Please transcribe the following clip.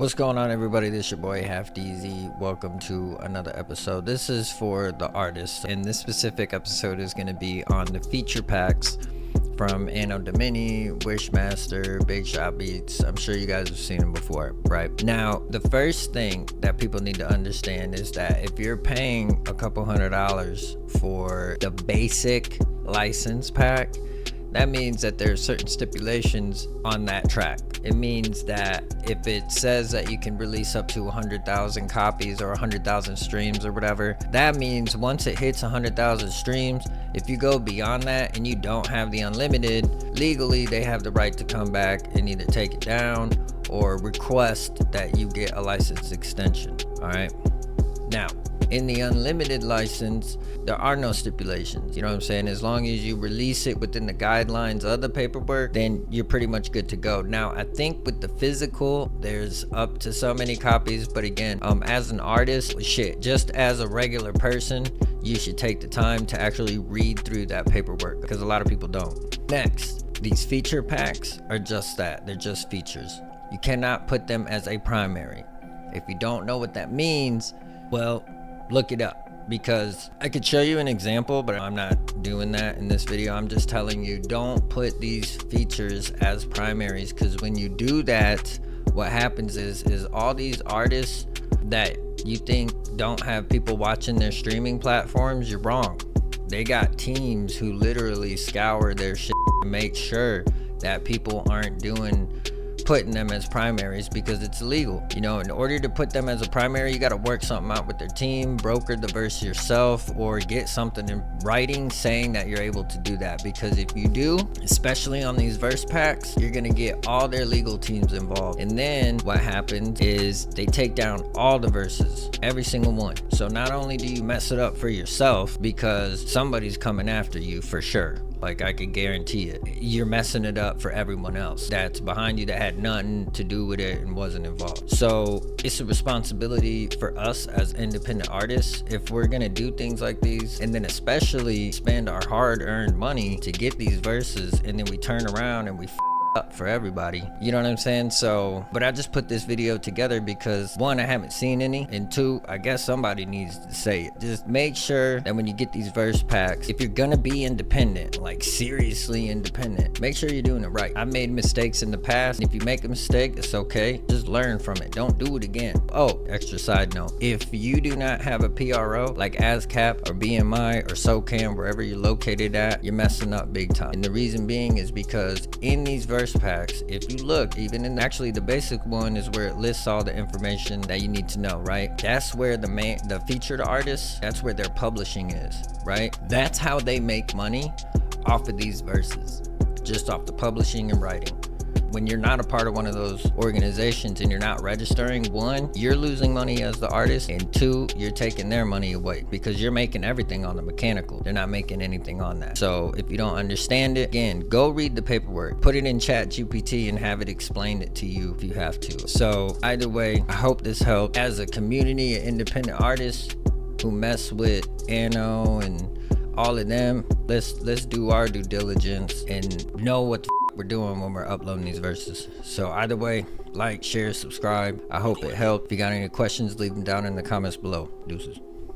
What's going on, everybody? This is your boy Half Deezy. Welcome to another episode. This is for the artists, and this specific episode is going to be on the feature packs from Anno Domini, Wyshmaster, Big Shot Beats. I'm sure you guys have seen them before, right? Now, the first thing that people need to understand is that if you're paying a couple $100s for the basic license pack, that means that there are certain stipulations on that track. It means that if it says that you can release up to 100,000 copies or 100,000 streams or whatever, that means once it hits 100,000 streams, if you go beyond that and you don't have the unlimited, legally they have the right to come back and either take it down or request that you get a license extension. All right. Now, in the unlimited license, there are no stipulations. You know what I'm saying? As long as you release it within the guidelines of the paperwork, then you're pretty much good to go. Now, I think with the physical, there's up to so many copies. But again, as an artist, just as a regular person, you should take the time to actually read through that paperwork, because a lot of people don't. Next, these feature packs are just that. They're just features. You cannot put them as a primary. If you don't know what that means, well, look it up, because I could show you an example, but I'm not doing that in this video. I'm just telling you, don't put these features as primaries, because when you do that, what happens is all these artists that you think don't have people watching their streaming platforms, you're wrong. They got teams who literally scour their shit to make sure that people aren't putting them as primaries, because it's illegal. You know, in order to put them as a primary, you got to work something out with their team, broker the verse yourself, or get something in writing saying that you're able to do that. Because if you do, especially on these verse packs, you're gonna get all their legal teams involved, and then what happens is they take down all the verses, every single one. So not only do you mess it up for yourself, because somebody's coming after you for sure, like I can guarantee it, you're messing it up for everyone else that's behind you that had nothing to do with it and wasn't involved. So it's a responsibility for us as independent artists, if we're gonna do things like these, and then especially spend our hard-earned money to get these verses, and then we turn around and we up for everybody. You know what I'm saying? So, but I just put this video together because, one, I haven't seen any, and two, I guess somebody needs to say it. Just make sure that when you get these verse packs, if you're gonna be independent, like seriously independent, make sure you're doing it right. I've made mistakes in the past. If you make a mistake, it's okay. Just learn from it. Don't do it again. Oh, extra side note, if you do not have a PRO like ASCAP or BMI or SOCAN, wherever you're located at, you're messing up big time. And the reason being is because in these verse packs, if you look, even in actually the basic one is where it lists all the information that you need to know, right? That's where the featured artists, that's where their publishing is, right? That's how they make money off of these verses, just off the publishing and writing. When you're not a part of one of those organizations and you're not registering, one, you're losing money as the artist, and two, you're taking their money away, because you're making everything on the mechanical. They're not making anything on that. So if you don't understand it, again, go read the paperwork, put it in ChatGPT and have it explain it to you if you have to. So either way, I hope this helped. As a community of independent artists who mess with Anno and all of them, let's do our due diligence and know what the we're doing when we're uploading these verses. So either way, like, share, subscribe. I hope it helped. If you got any questions, leave them down in the comments below. Deuces.